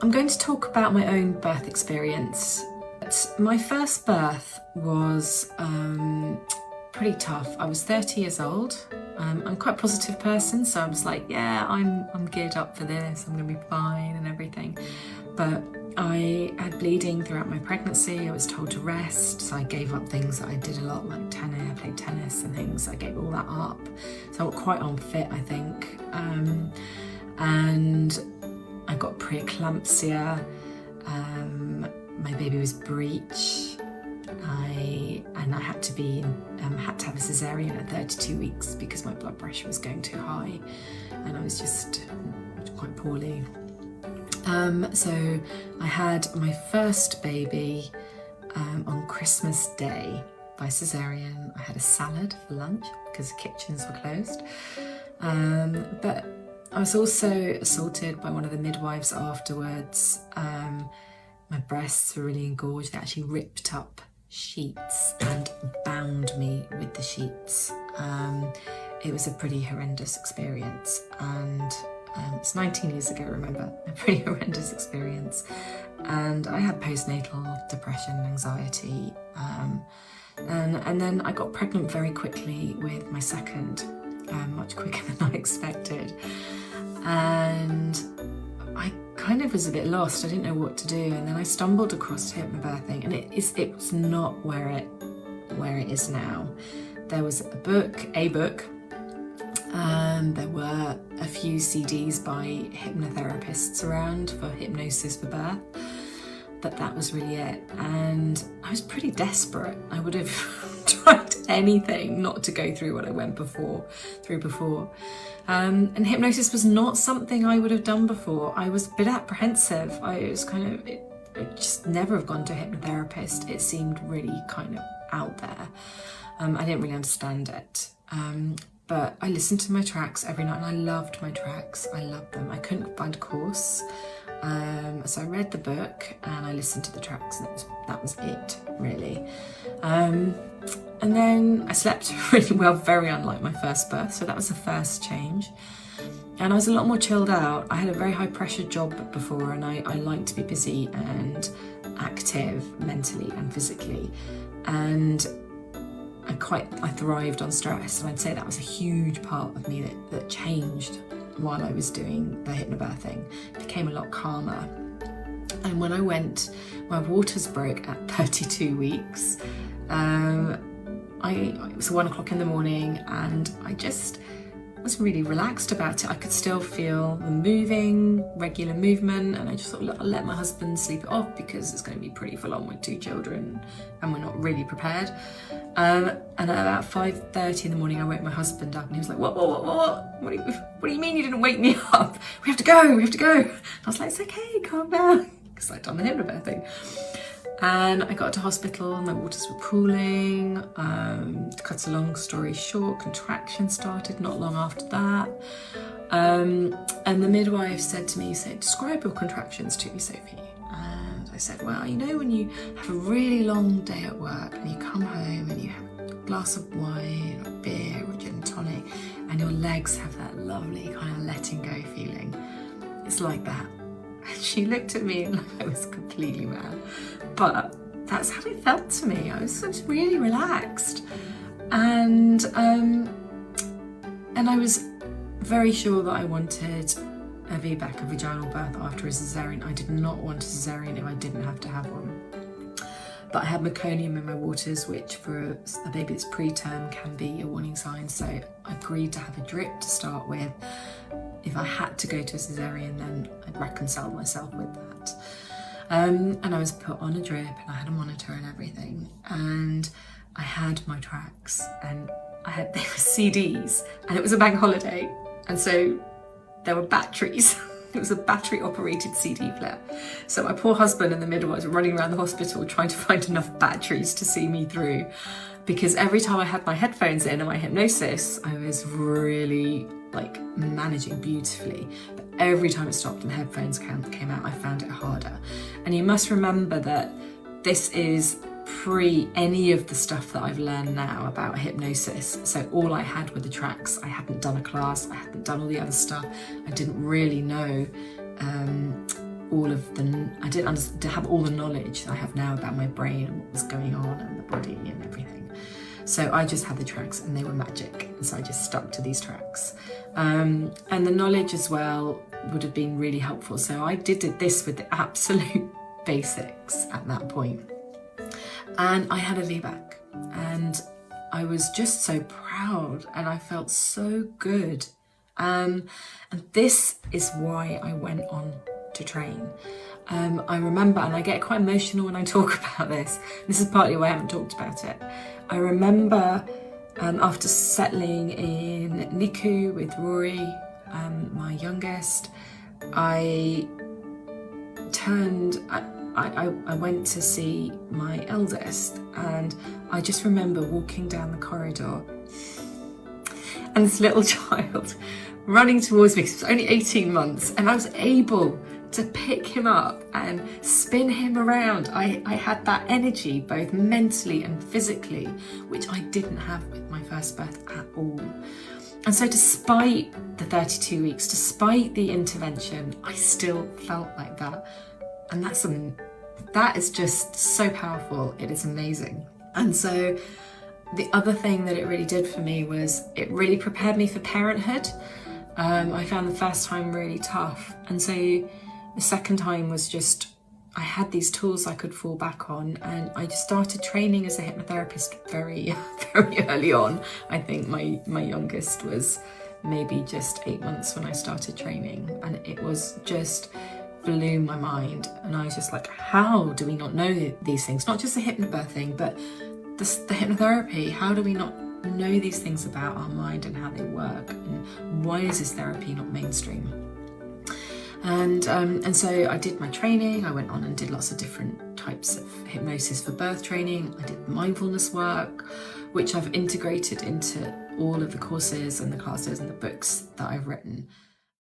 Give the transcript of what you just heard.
I'm going to talk about my own birth experience. My first birth was pretty tough. I was 30 years old. I'm quite a positive person, so I was like, yeah, I'm geared up for this, I'm gonna be fine and everything. But I had bleeding throughout my pregnancy. I was told to rest, so I gave up things that I did a lot, like tennis. I played tennis and things. I gave all that up. So I got quite unfit, I think. And I got preeclampsia. My baby was breech. I had to have a cesarean at 32 weeks because my blood pressure was going too high, and I was just quite poorly. So I had my first baby on Christmas Day by cesarean. I had a salad for lunch because the kitchens were closed. But I was also assaulted by one of the midwives afterwards. My breasts were really engorged. They actually ripped up sheets and bound me with the sheets. It was a pretty horrendous experience, and it's 19 years ago, remember, a pretty horrendous experience. And I had postnatal depression, anxiety, and then I got pregnant very quickly with my second, much quicker than I expected. And I kind of was a bit lost. I didn't know what to do, and then I stumbled across hypnobirthing, and it was not where it is now. There was a book. There were a few CDs by hypnotherapists around for hypnosis for birth, but that was really it. And I was pretty desperate. I would have tried anything not to go through what I went through before. And hypnosis was not something I would have done before. I was a bit apprehensive. I just never have gone to a hypnotherapist. It seemed really kind of out there. I didn't really understand it. But I listened to my tracks every night, and I loved my tracks. I loved them. I couldn't find a course. So I read the book and I listened to the tracks, and that was it, really. And then I slept really well, very unlike my first birth. So that was the first change. And I was a lot more chilled out. I had a very high pressure job before, and I like to be busy and active mentally and physically. And I thrived on stress, and I'd say that was a huge part of me that changed while I was doing the hypnobirthing. It became a lot calmer. And when I went, my waters broke at 32 weeks. It was 1 o'clock in the morning, and I just was really relaxed about it. I could still feel the regular movement, and I just thought, I'll let my husband sleep it off because it's going to be pretty full on with 2 children and we're not really prepared. And at about 5:30 in the morning, I woke my husband up, and he was like, what do you mean you didn't wake me up? We have to go. I was like, it's okay, calm down, because I'd done the hypnobirthing. And I got to hospital, and my waters were pooling. To cut a long story short, contractions started not long after that. And the midwife said to me, describe your contractions to me, Sophie. And I said, well, when you have a really long day at work and you come home and you have a glass of wine or beer or gin and tonic, and your legs have that lovely kind of letting go feeling. It's like that. And she looked at me like I was completely mad. But that's how it felt to me. I was just really relaxed. And I was very sure that I wanted a VBAC, a vaginal birth, after a cesarean. I did not want a cesarean if I didn't have to have one. But I had meconium in my waters, which for a baby that's preterm can be a warning sign. So I agreed to have a drip to start with. If I had to go to a cesarean, then I'd reconcile myself with that. And I was put on a drip, and I had a monitor and everything. And I had my tracks, and they were CDs, and it was a bank holiday. And so there were batteries. It was a battery-operated CD player. So my poor husband and the midwives were running around the hospital trying to find enough batteries to see me through. Because every time I had my headphones in and my hypnosis, I was really managing beautifully. But every time it stopped and the headphones came out, I found it harder. And you must remember that this is pre any of the stuff that I've learned now about hypnosis. So all I had were the tracks. I hadn't done a class, I hadn't done all the other stuff. I didn't really know I didn't have all the knowledge I have now about my brain and what was going on and the body and everything. So I just had the tracks and they were magic. And so I just stuck to these tracks. And the knowledge as well would have been really helpful. So I did this with the absolute basics at that point. And I had a VBAC and I was just so proud and I felt so good. And this is why I went on to train. I remember, and I get quite emotional when I talk about this. This is partly why I haven't talked about it. I remember after settling in NICU with Rory, my youngest, I went to see my eldest, and I just remember walking down the corridor and this little child running towards me, because it was only 18 months, and I was able to pick him up and spin him around. I had that energy, both mentally and physically, which I didn't have with my first birth at all. And so despite the 32 weeks, despite the intervention, I still felt like that. And that is just so powerful. It is amazing. And so the other thing that it really did for me was it really prepared me for parenthood. I found the first time really tough. And so the second time was just, I had these tools I could fall back on, and I just started training as a hypnotherapist very, very early on. I think my youngest was maybe just 8 months when I started training, and it was just blew my mind. And I was just like, how do we not know these things? Not just the hypnobirthing, but the hypnotherapy. How do we not know these things about our mind and how they work? And why is this therapy not mainstream? And so I did my training. I went on and did lots of different types of hypnosis for birth training. I did mindfulness work, which I've integrated into all of the courses and the classes and the books that I've written.